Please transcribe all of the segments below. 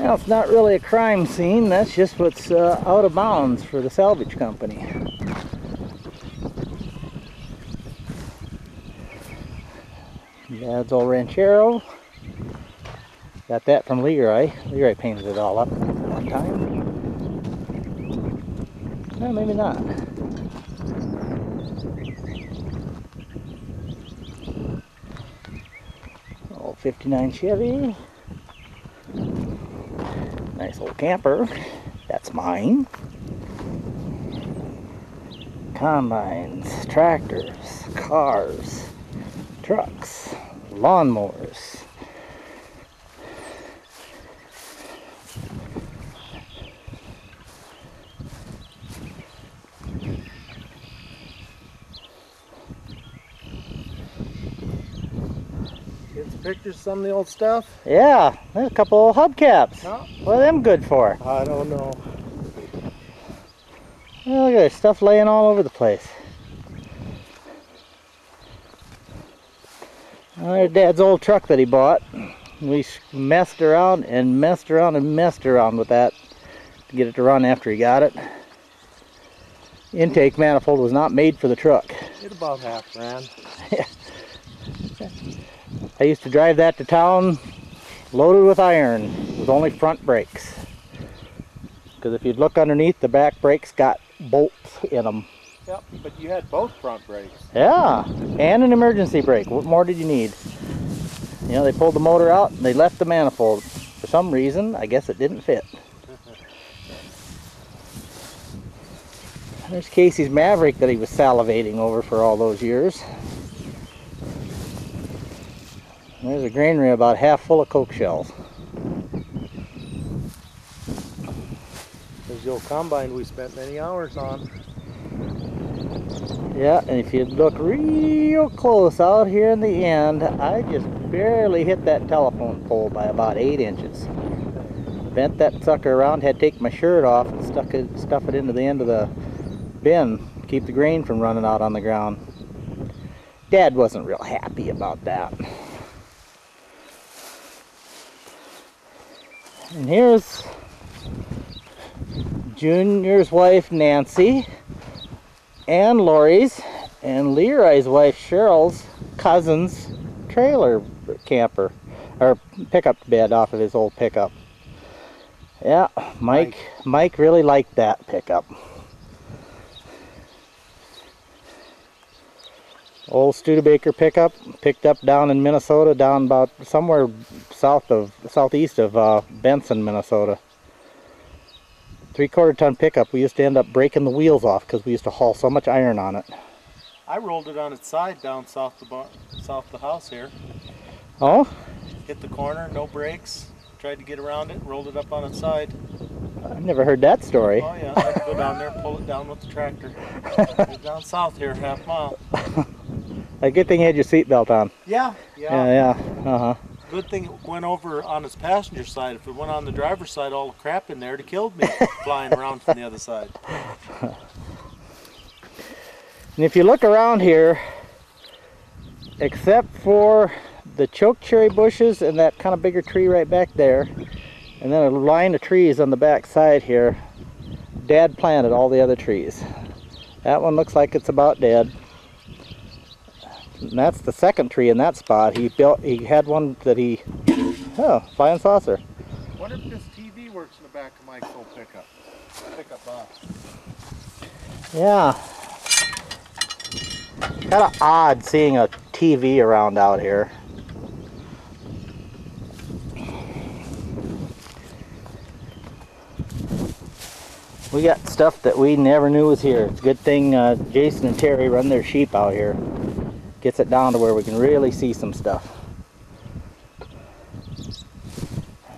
Well, it's not really a crime scene. That's just what's out of bounds for the salvage company. Dad's old Ranchero. Got that from Leroy. Leroy painted it all up at one time. No, maybe not. Old 59 Chevy. Nice old camper. That's mine. Combines, tractors, cars, trucks, lawnmowers. Get some pictures of some of the old stuff? Yeah, there's a couple old hubcaps. No. What are them good for? I don't know. Oh, look at this stuff laying all over the place. Well, there's Dad's old truck that he bought. We messed around and messed around and messed around with that to get it to run after he got it. Intake manifold was not made for the truck. It about half ran. I used to drive that to town loaded with iron with only front brakes. Because if you'd look underneath, the back brakes got bolts in them. Yep, but you had both front brakes. Yeah, and an emergency brake. What more did you need? You know, they pulled the motor out and they left the manifold. For some reason, I guess it didn't fit. There's Casey's Maverick that he was salivating over for all those years. There's a granary about half full of Coke shells. There's the old combine we spent many hours on. Yeah, and if you look real close out here in the end, I just barely hit that telephone pole by about 8 inches. Bent that sucker around, had to take my shirt off and stuff it into the end of the bin, keep the grain from running out on the ground. Dad wasn't real happy about that. And here's Junior's wife Nancy and Lori's and Leroy's wife Cheryl's cousin's trailer camper or pickup bed off of his old pickup. Yeah, Mike really liked that pickup. Old Studebaker pickup, picked up down in Minnesota, down about somewhere southeast of Benson, Minnesota. 3/4 ton pickup. We used to end up breaking the wheels off because we used to haul so much iron on it. I rolled it on its side down south the house here. Oh? Hit the corner, no brakes. Tried to get around it, rolled it up on its side. I've never heard that story. Oh yeah, I'd go down there and pull it down with the tractor. Down south here, half mile. A good thing you had your seatbelt on. Yeah. Uh-huh. Good thing it went over on its passenger side. If it went on the driver's side, all the crap in there, it'd have killed me flying around from the other side. And if you look around here, except for the choke cherry bushes and that kind of bigger tree right back there, and then a line of trees on the back side here, Dad planted all the other trees. That one looks like it's about dead. And that's the second tree in that spot. He had one that flying saucer. I wonder if this TV works in the back of Mike's old pickup box. Yeah. Kind of odd seeing a TV around out here. We got stuff that we never knew was here. It's a good thing Jason and Terry run their sheep out here. Gets it down to where we can really see some stuff.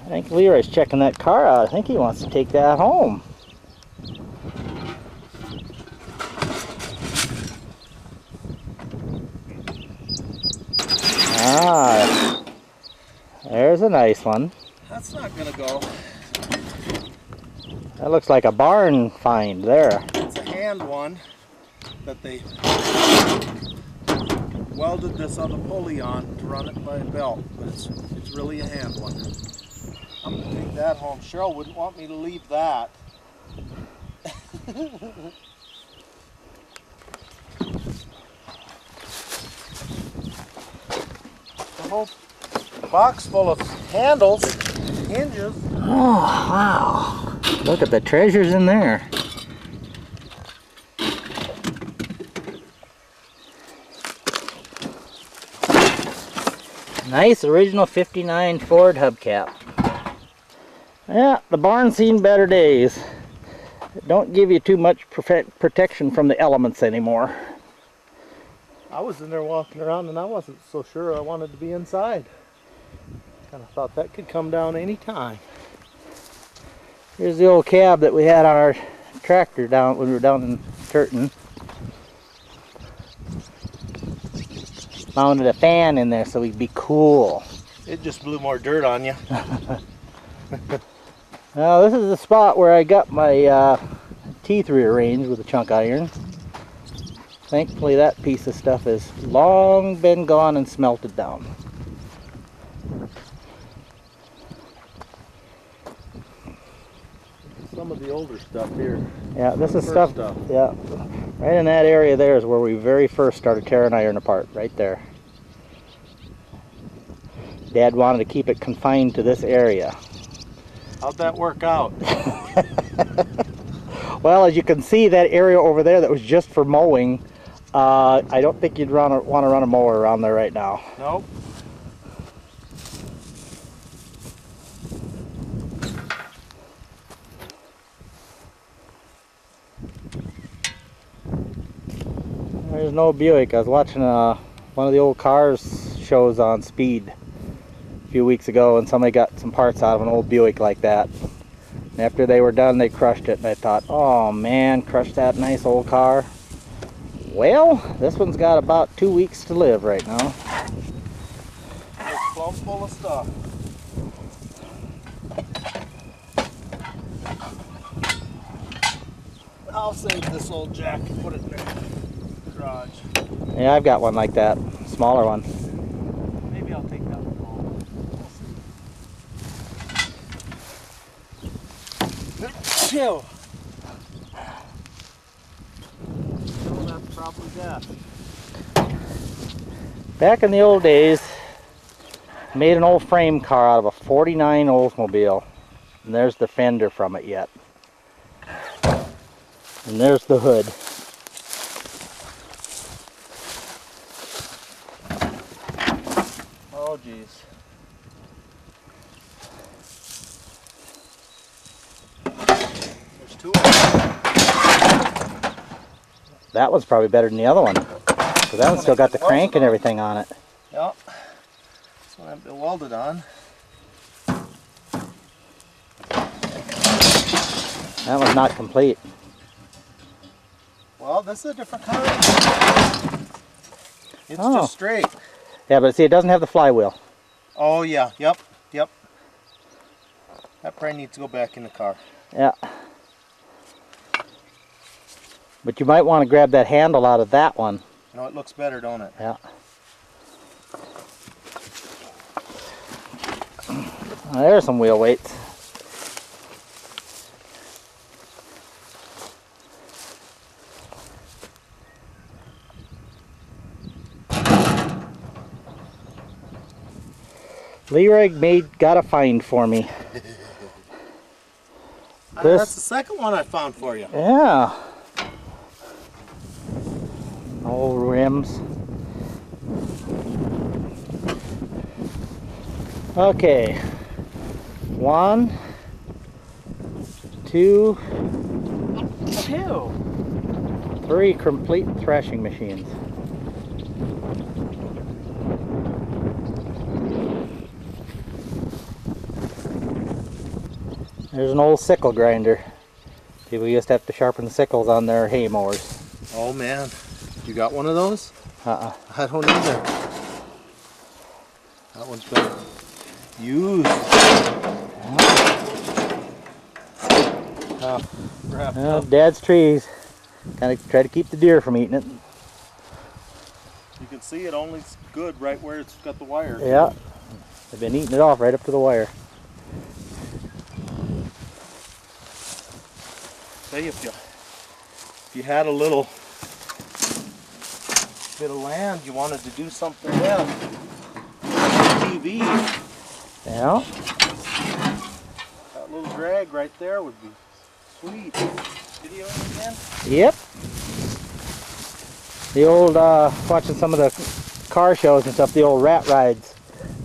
I think Leroy's checking that car out. I think he wants to take that home. Ah, there's a nice one. That's not gonna go. That looks like a barn find there. It's a hand one that they welded this other pulley on to run it by a belt, but it's really a hand one. I'm gonna take that home. Cheryl wouldn't want me to leave that. The whole box full of handles, hinges. Oh, wow. Look at the treasures in there. Nice original 59 Ford hubcap. Yeah, the barn's seen better days. It don't give you too much protection from the elements anymore. I was in there walking around and I wasn't so sure I wanted to be inside. Kind of thought that could come down any time. Here's the old cab that we had on our tractor down when we were down in Turton. Mounted a fan in there so we'd be cool. It just blew more dirt on you. Now this is the spot where I got my teeth rearranged with a chunk iron. Thankfully that piece of stuff has long been gone and smelted down. Some of the older stuff here. Yeah, this is stuff. Yeah, right in that area there is where we very first started tearing iron apart, right there. Dad wanted to keep it confined to this area. How'd that work out? Well, as you can see, that area over there that was just for mowing, I don't think you'd want to run a mower around there right now. Nope. There's no Buick. I was watching one of the old cars shows on Speed a few weeks ago, and somebody got some parts out of an old Buick like that. And after they were done, they crushed it, and I thought, oh man, crushed that nice old car. Well, this one's got about 2 weeks to live right now. It's plumb full of stuff. I'll save this old jack and put it in the garage. Yeah, I've got one like that, smaller one. Maybe I'll take that one home. We'll see. Chill. That's probably that. Back in the old days, made an old frame car out of a 49 Oldsmobile. And there's the fender from it yet. And there's the hood. Oh geez. There's two of them. That one's probably better than the other one. Because that one's still got the crank and everything on it. Yep. This one I've been welded on. That one's not complete. Well, this is a different kind. It's Oh. just straight. Yeah, but see, it doesn't have the flywheel. Oh yeah, yep. That probably needs to go back in the car. Yeah. But you might want to grab that handle out of that one. You know, it looks better, don't it? Yeah. Well, there's some wheel weights. Leroy got a find for me. That's the second one I found for you. Yeah. Old rims. Okay. 1, 2, 3 complete threshing machines. There's an old sickle grinder. People used to have to sharpen the sickles on their hay mowers. Oh man, you got one of those? Uh-uh. I don't either. That one's been used. Well, Dad's trees. Kind of try to keep the deer from eating it. You can see it only good right where it's got the wire. Yeah. They've been eating it off right up to the wire. Tell you, if you had a little bit of land you wanted to do something with, TV, Yeah. that little drag right there would be sweet. Video again? Yep. The old, watching some of the car shows and stuff, the old rat rides,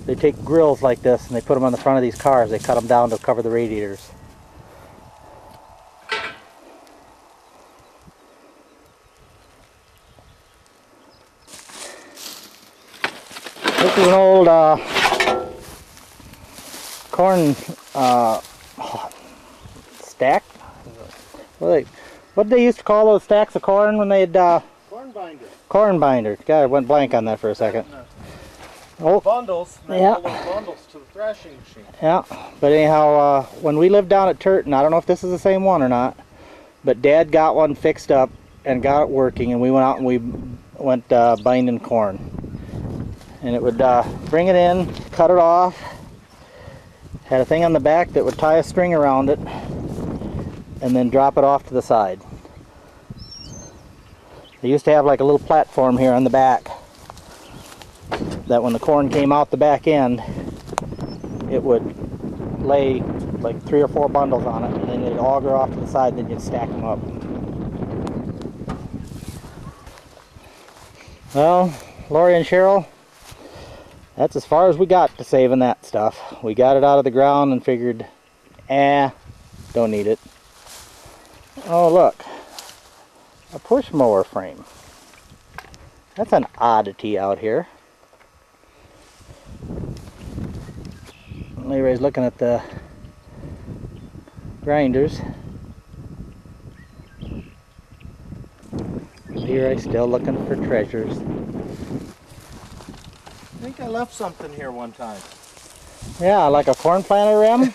they take grills like this and they put them on the front of these cars. They cut them down to cover the radiators. This is an old corn stack. What did they used to call those stacks of corn when they'd Corn binder. corn binder? God, I went blank on that for a second. Oh, Bundles. Yeah. Those bundles to the thrashing machine. yeah. But anyhow, when we lived down at Turton, I don't know if this is the same one or not, but Dad got one fixed up and got it working, and we went out and we went binding corn. And it would bring it in, cut it off, had a thing on the back that would tie a string around it, and then drop it off to the side. They used to have like a little platform here on the back that when the corn came out the back end, it would lay like 3 or 4 bundles on it, and then they'd auger off to the side, then you'd stack them up. Well, Lori and Cheryl, that's as far as we got to saving that stuff. We got it out of the ground and figured, don't need it. Oh look, a push mower frame. That's an oddity out here. Leroy's looking at the grinders. Leroy's still looking for treasures. I think I left something here one time. Yeah, like a corn planter rim.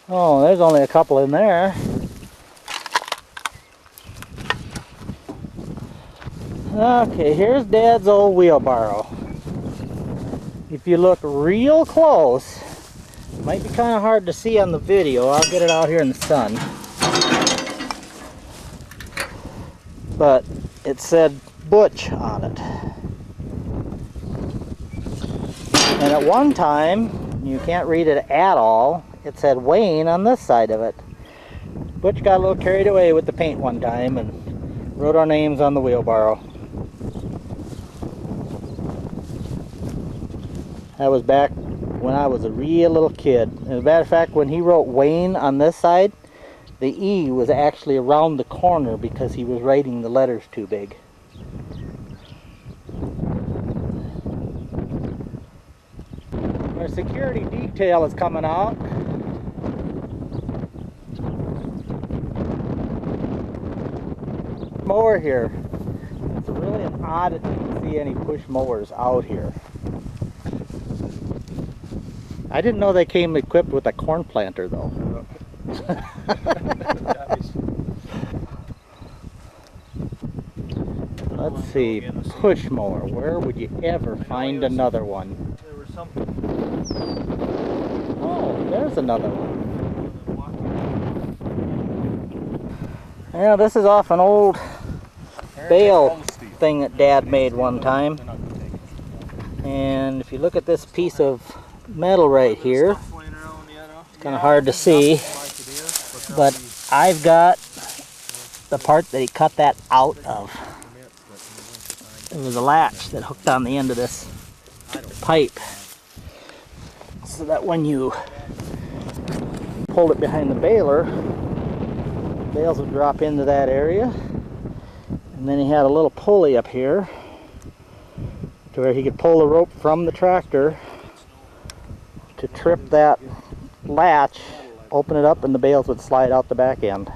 Oh, there's only a couple in there. Okay, here's Dad's old wheelbarrow. If you look real close, it might be kind of hard to see on the video. I'll get it out here in the sun. But it said Butch on it. And at one time, you can't read it at all, it said Wayne on this side of it. Butch got a little carried away with the paint one time and wrote our names on the wheelbarrow. That was back when I was a real little kid. As a matter of fact, when he wrote Wayne on this side, the E was actually around the corner because he was writing the letters too big. Our security detail is coming out. Mower here. It's really an oddity to see any push mowers out here. I didn't know they came equipped with a corn planter though. Let's see, push mower. Where would you ever find another one? There was something. Oh, there's another one. Yeah, this is off an old bale thing that Dad made one time. And if you look at this piece of metal right here, it's kind of hard to see, but I've got the part that he cut that out of. There was a latch that hooked on the end of this pipe, so that when you pulled it behind the baler, bales would drop into that area. And then he had a little pulley up here to where he could pull the rope from the tractor to trip that latch, open it up, and the bales would slide out the back end.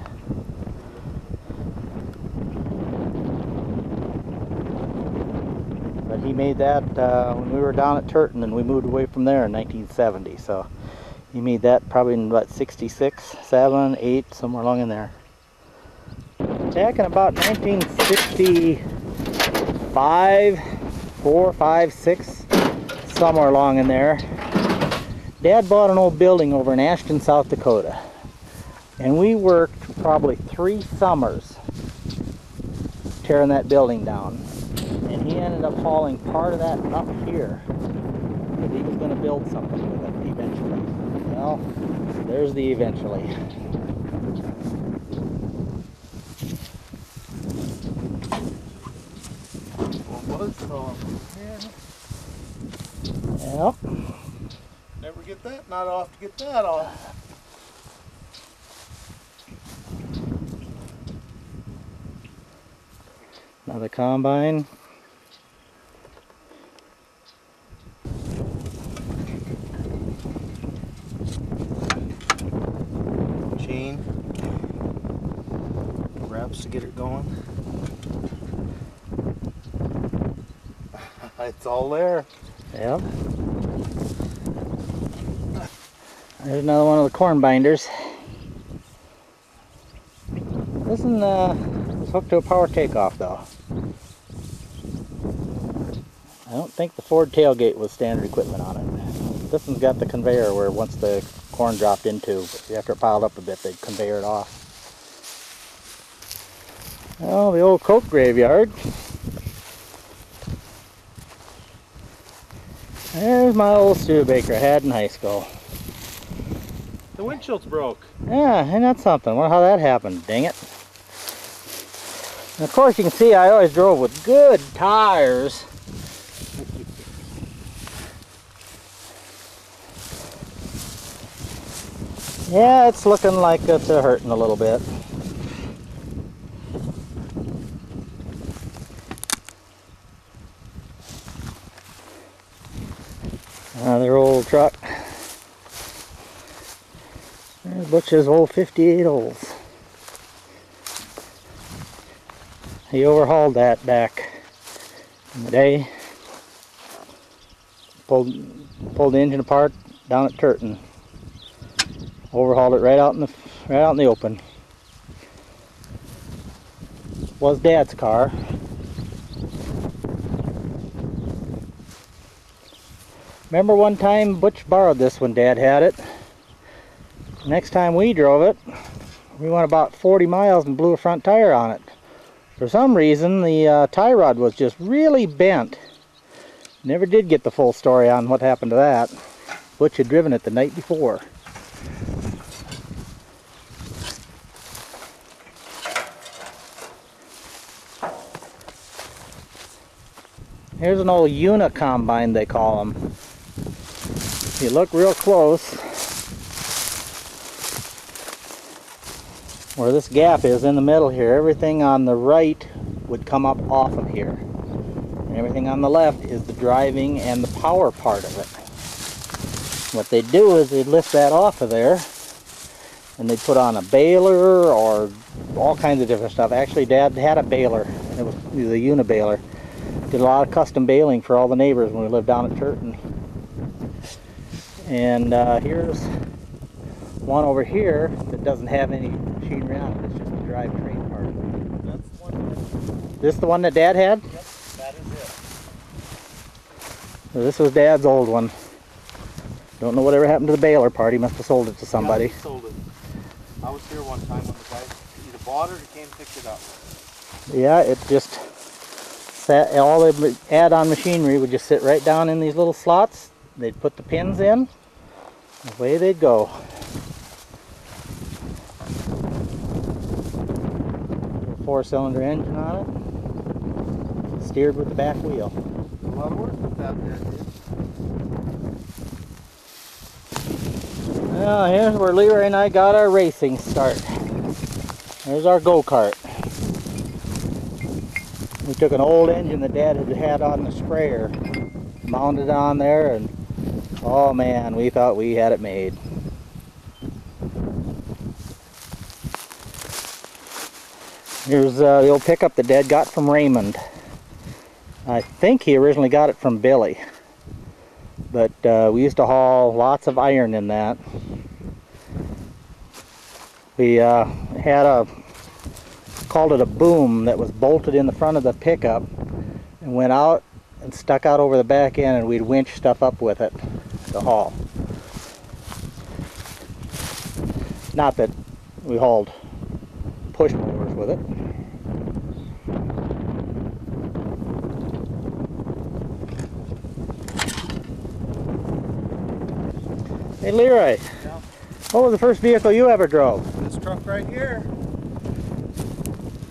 But he made that when we were down at Turton, and we moved away from there in 1970. So he made that probably in about 66, 7, 8, somewhere along in there. Back in about 1965, 4, 5, 6, somewhere along in there, Dad bought an old building over in Ashton, South Dakota. And we worked probably 3 summers tearing that building down. And he ended up hauling part of that up here because he was going to build something with it eventually. Well, there's the eventually. What was the Yep. Never get that knot off to get that off. Another combine. Chain. Wraps to get it going. It's all there. Yep. There's another one of the corn binders. This one is hooked to a power takeoff though. I don't think the Ford tailgate was standard equipment on it. This one's got the conveyor where once the corn dropped into, after it piled up a bit, they'd conveyor it off. Well, the old coke graveyard. There's my old Studebaker I had in high school. The windshield's broke. Yeah, ain't that something? Wonder how that happened, dang it. And of course you can see I always drove with good tires. Yeah, it's looking like it's hurting a little bit. Another old truck. There's Butch's old 58 olds. He overhauled that back in the day. Pulled the engine apart down at Turton. Overhauled it right out in the open. Was Dad's car. Remember one time Butch borrowed this when Dad had it. Next time we drove it, we went about 40 miles and blew a front tire on it. For some reason, the tie rod was just really bent. Never did get the full story on what happened to that. Butch had driven it the night before. Here's an old Una combine, they call them. If you look real close, where this gap is in the middle here, everything on the right would come up off of here. And everything on the left is the driving and the power part of it. What they'd do is they'd lift that off of there and they'd put on a baler or all kinds of different stuff. Actually, Dad had a baler. It was the Una baler. Did a lot of custom baling for all the neighbors when we lived down at Turton. And here's one over here that doesn't have any machinery on it. It's just the drivetrain part. That's the one. This the one that Dad had? Yep, that is it. So this was Dad's old one. Don't know whatever happened to the baler part. He must have sold it to somebody. Yeah, he sold it. I was here one time when the guy either bought it or came and picked it up. Yeah, it just sat, all the add-on machinery would just sit right down in these little slots. They'd put the pins in. Away they'd go. Little 4-cylinder engine on it. Steered with the back wheel. A lot of work with that there, dude. Well, here's where Leroy and I got our racing start. There's our go-kart. We took an old engine that Dad had on the sprayer, mounted it on there, and oh man, we thought we had it made. Here's the old pickup that Dad got from Raymond. I think he originally got it from Billy. But we used to haul lots of iron in that. We had called it a boom that was bolted in the front of the pickup and went out and stuck out over the back end, and we'd winch stuff up with it to haul. Not that We hauled push mowers with it. Hey Leroy, Yeah. what was the first vehicle you ever drove? This truck right here.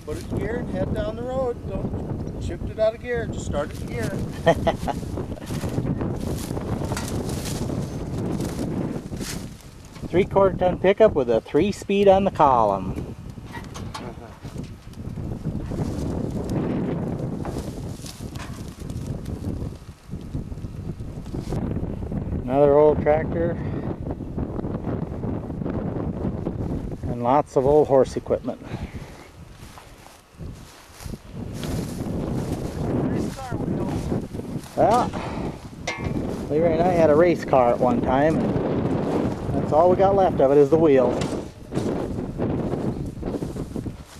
Put it in gear and head down the road. Don't shift it out of gear. Just start it in gear. 3/4 ton pickup with a 3-speed on the column. Another old tractor. And lots of old horse equipment. Well, Leroy and I had a race car at one time, and that's all we got left of it is the wheel.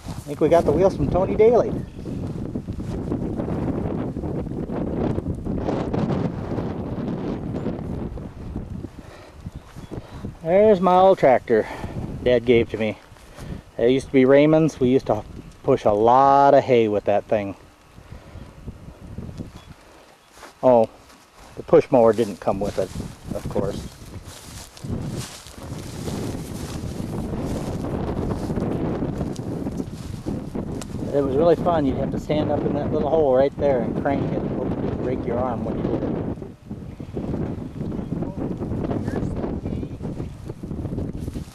I think we got the wheels from Tony Daly. There's my old tractor Dad gave to me. It used to be Raymond's. We used to push a lot of hay with that thing. Oh, the push mower didn't come with it, of course. It was really fun. You'd have to stand up in that little hole right there and crank it. Hope you didn't break your arm when you did it.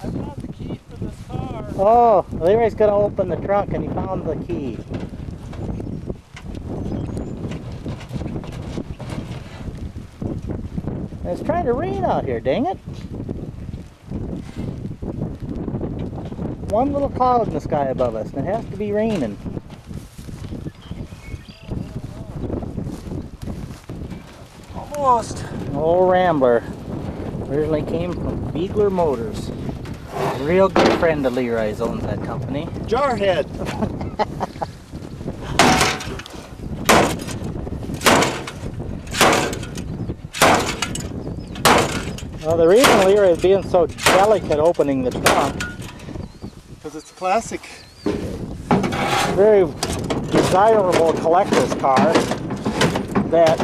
I found the key for this car. Oh, Leroy's gonna open the trunk and he found the key. It's trying to rain out here, dang it. One little cloud in the sky above us, and it has to be raining. Almost. Old Rambler. Originally came from Beagler Motors. A real good friend of Leroy's owns that company. Jarhead. Well, the reason Leroy is being so delicate opening the trunk, Because it's classic. very desirable collector's car that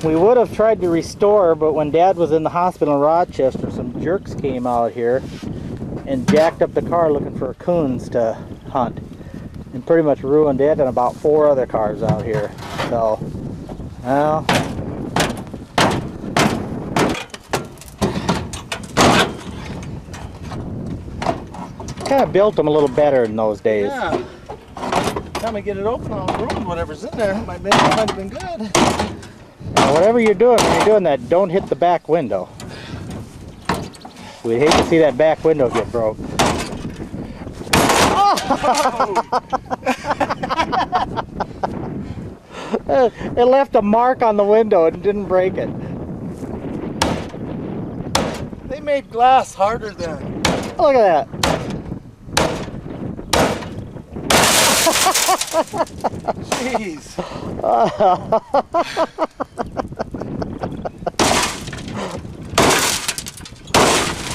we would have tried to restore, but when Dad was in the hospital in Rochester, some jerks came out here and jacked up the car looking for coons to hunt, and pretty much ruined it and about 4 other cars out here. So, well, kind of built them a little better in those days. Yeah. Time I get it open, I'll ruin whatever's in there. Might have been good. Now, whatever you're doing, when you're doing that, don't hit the back window. We'd hate to see that back window get broke. It left a mark on the window and didn't break it. They made glass harder then. Look at that. Jeez.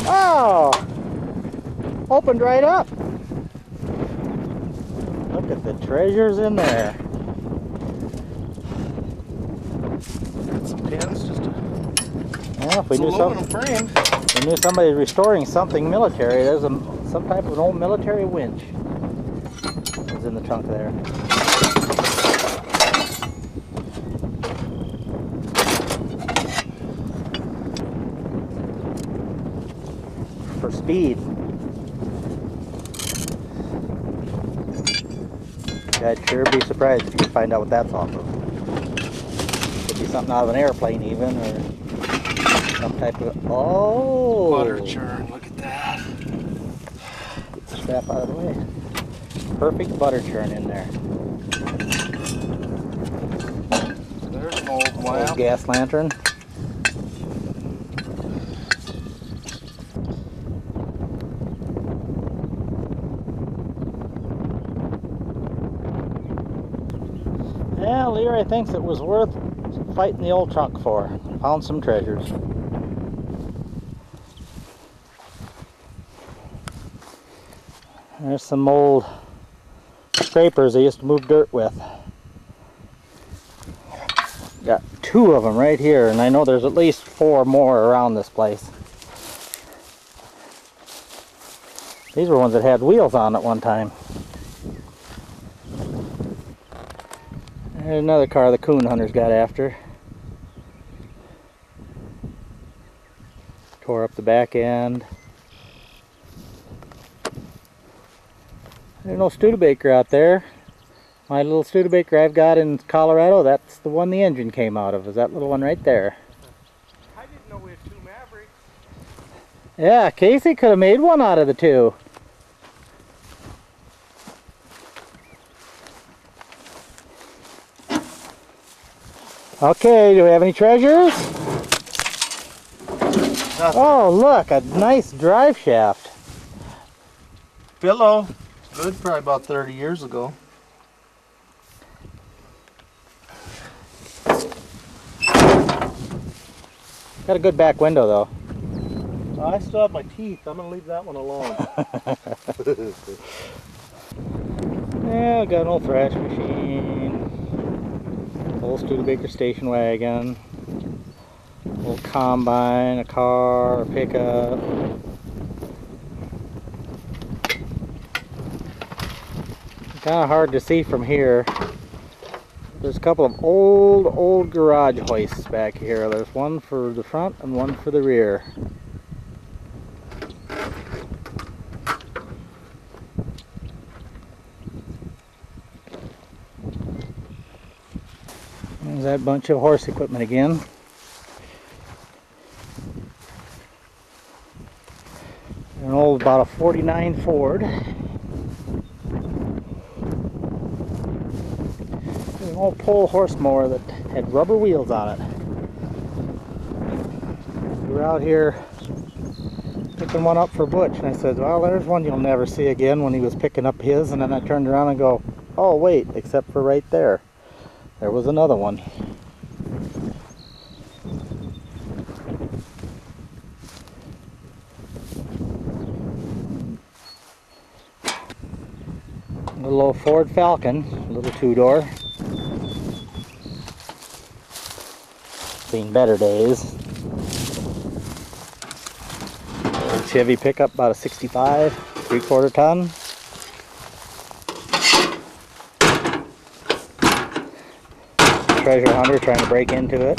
Oh, opened right up. Look at the treasures in there. Got some pins, just a Well, if we knew aluminum frame. we knew somebody restoring something military, there's some type of an old military winch. Is in the trunk there. For speed. I'd sure be surprised if you could find out what that's off of. Could be something out of an airplane even, or some type of, oh! Butter churn, look at that. Get the strap out of the way. Perfect butter churn in there. There's an old Old lamp. gas lantern. Yeah, Leroy thinks it was worth fighting the old trunk for. Found some treasures. There's some old scrapers I used to move dirt with. Got 2 of them right here, and I know there's at least 4 more around this place. These were ones that had wheels on at one time. There's another car the coon hunters got after. Tore up the back end. There's no Studebaker out there. My little Studebaker I've got in Colorado, that's the one the engine came out of, is that little one right there. I didn't know we had 2 Mavericks. Yeah, Casey could have made one out of the 2. Okay, do we have any treasures? Nothing. Oh, look, a nice drive shaft. Pillow. Good, probably about 30 years ago. Got a good back window though. I still have my teeth. I'm going to leave that one alone. Yeah, got an old thrash machine. Old Studebaker station wagon. Old combine, a car, a pickup. Kind of hard to see from here. There's a couple of old garage hoists back here. There's one for the front and one for the rear. There's that bunch of horse equipment again. An old, about a 49 Ford. An old pole horse mower that had rubber wheels on it. We were out here picking one up for Butch, and I said, well, there's one you'll never see again, when he was picking up his, and then I turned around and go, oh wait, except for right there. There was another one. A little old Ford Falcon, a little 2-door. Seen better days. Old Chevy pickup, about a 65, 3/4 ton. Treasure hunter trying to break into it.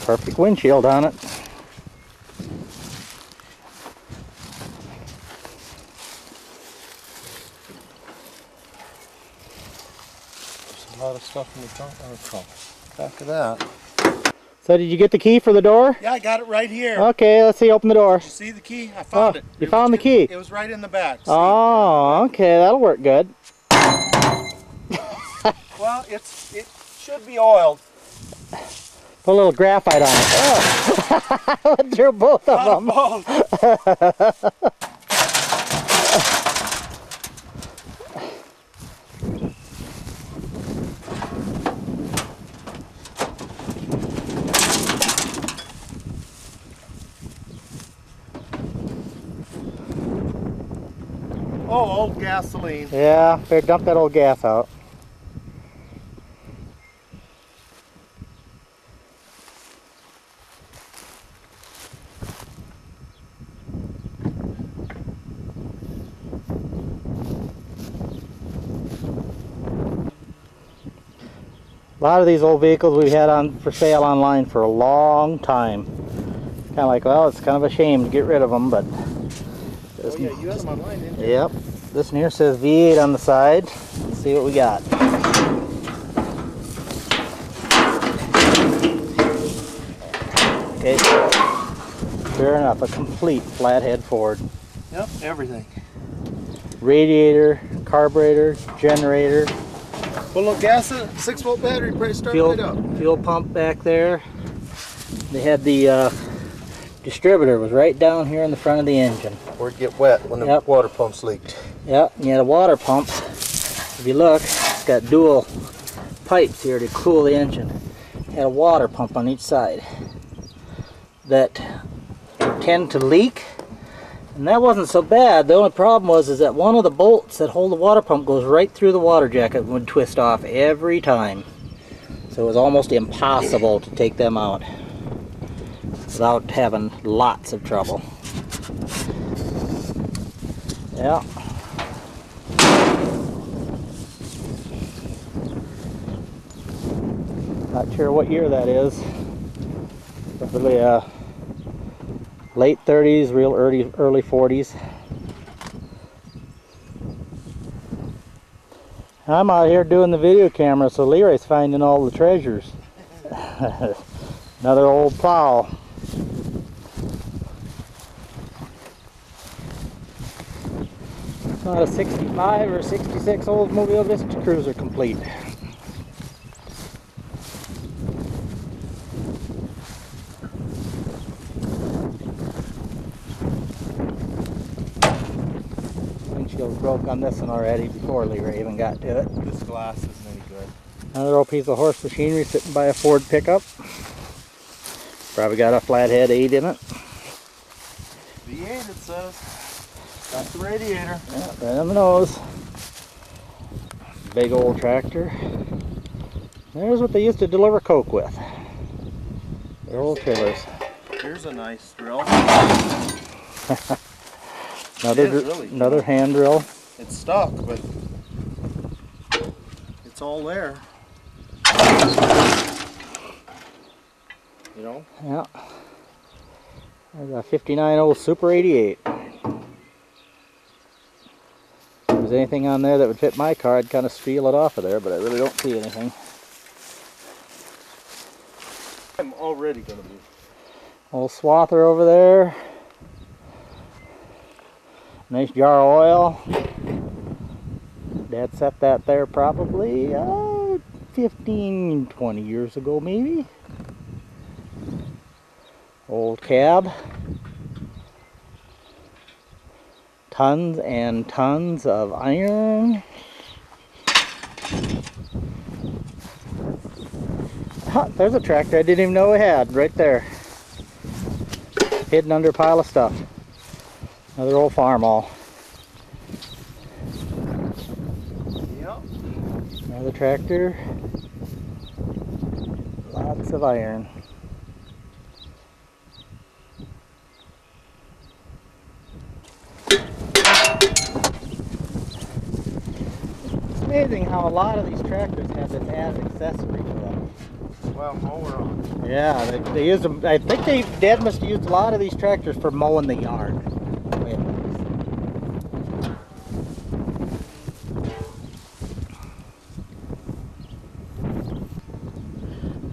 Perfect windshield on it. There's a lot of stuff in the trunk. Oh, back of that. So did you get the key for the door? Yeah, I got it right here. Okay, let's see, open the door. Did you see the key? I found it. You found the key? It was right in the back. See? Oh, okay, that'll work good. Well, it should be oiled. Put a little graphite on it. Oh. I went through both of them. Oh, old gasoline. Yeah, better dump that old gas out. A lot of these old vehicles we've had on for sale online for a long time. Kind of like, well, it's kind of a shame to get rid of them, but... Oh yeah, you had them online, didn't you? Yep. This one here says V8 on the side. Let's see what we got. Okay. Sure enough, a complete flathead Ford. Yep, everything. Radiator, carburetor, generator. Put a little gas in it, 6-volt battery, pretty start right up. Fuel pump back there. They had the distributor was right down here in the front of the engine. Or it'd get wet when the water pumps leaked. Yep, and you had a water pump. If you look, it's got dual pipes here to cool the engine. had a water pump on each side that would tend to leak, and that wasn't so bad. The only problem was is that one of the bolts that hold the water pump goes right through the water jacket and would twist off every time. So it was almost impossible to take them out without having lots of trouble. Yeah. Not sure what year that is. Probably late 30s, real early 40s. I'm out here doing the video camera, so Leroy's finding all the treasures. Another old plow. Not a 65 or 66 Oldsmobile Vista Cruiser complete. Windshield broke on this one already before Leroy even got to it. This glass isn't any good. Another old piece of horse machinery sitting by a Ford pickup. Probably got a flathead 8 in it. V8 it says. That's the radiator. Yeah, right on the nose. Big old tractor. There's what they used to deliver coke with. Their old trailers. Here's a nice drill. Another hand drill. It's stuck, but it's all there. You know? Yeah. There's a 59 old Super 88. If there's anything on there that would fit my car, I'd kind of steal it off of there, but I really don't see anything. I'm already going to be. Old swather over there. Nice jar of oil. Dad set that there probably 15, 20 years ago maybe. Old cab. Tons and tons of iron. There's a tractor I didn't even know we had right there. Hidden under a pile of stuff. Another old Farmall. Yep. Another tractor. Lots of iron. It's amazing how a lot of these tractors have this as accessory to them. Well, mower on. Yeah, they use them. I think Dad must have used a lot of these tractors for mowing the yard.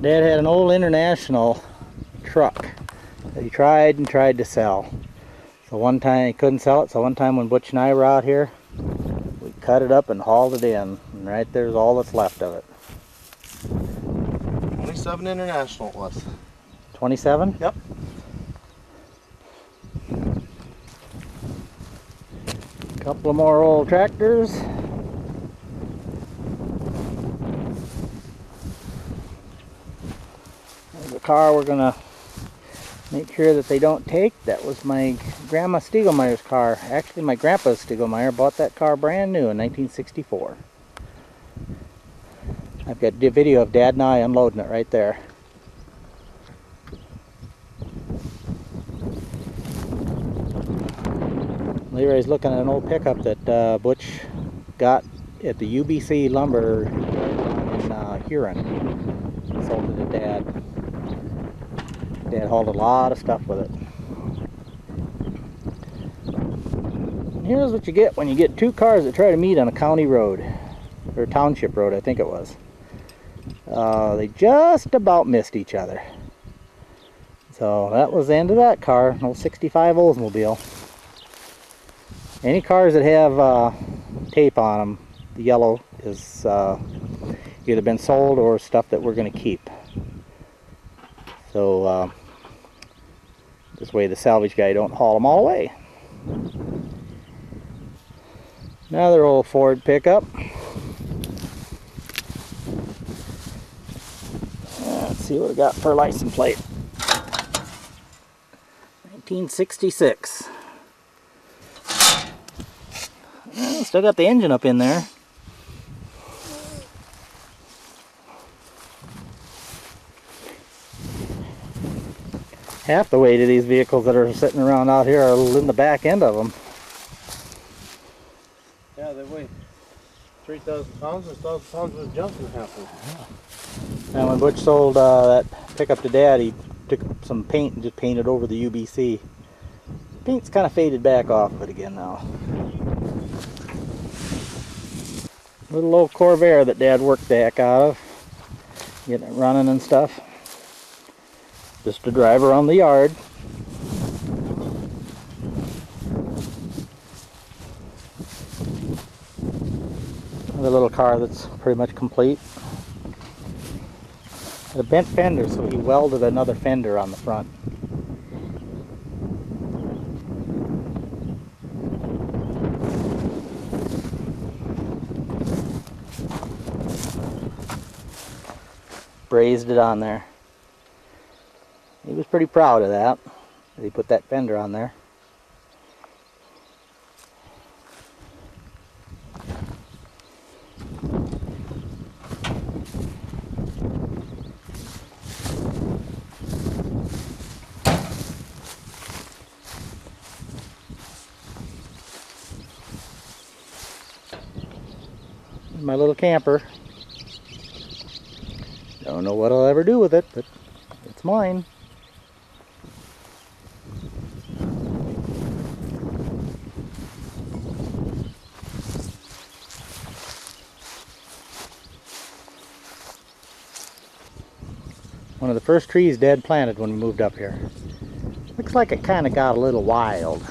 Dad had an old International truck that he tried to sell. So one time he couldn't sell it, so one time when Butch and I were out here, we cut it up and hauled it in. And right there's all that's left of it. 27 International it was. 27? Yep. A couple of more old tractors. There's a car we're gonna make sure that they don't take. That was my grandma Stiegelmeyer's car. Actually, my grandpa Stiegelmeyer bought that car brand new in 1964. I've got a video of Dad and I unloading it right there. Leroy's looking at an old pickup that Butch got at the UBC Lumber in Huron. Sold it to Dad. Dad hauled a lot of stuff with it. And here's what you get when you get two cars that try to meet on a county road. Or township road, I think it was. They just about missed each other. So that was the end of that car, an old 65 Oldsmobile. Any cars that have tape on them, the yellow is either been sold or stuff that we're going to keep. So this way the salvage guy don't haul them all away. Another old Ford pickup. Let's see what we got for a license plate. 1966. Still got the engine up in there. Half the weight of these vehicles that are sitting around out here are in the back end of them. Yeah, they weigh 3,000 pounds. There's 1,000 pounds of junk in half of them. And when Butch sold that pickup to Dad, he took some paint and just painted over the UBC. Paint's kind of faded back off of it again now. Little old Corvair that Dad worked the heck out of, getting it running and stuff. Just to drive around the yard. Another little car that's pretty much complete. A bent fender, so he welded another fender on the front. Brazed it on there. He was pretty proud of that he put that fender on there. My little camper. Don't know what I'll ever do with it, but it's mine. One of the first trees Dad planted when we moved up here. Looks like it kind of got a little wild.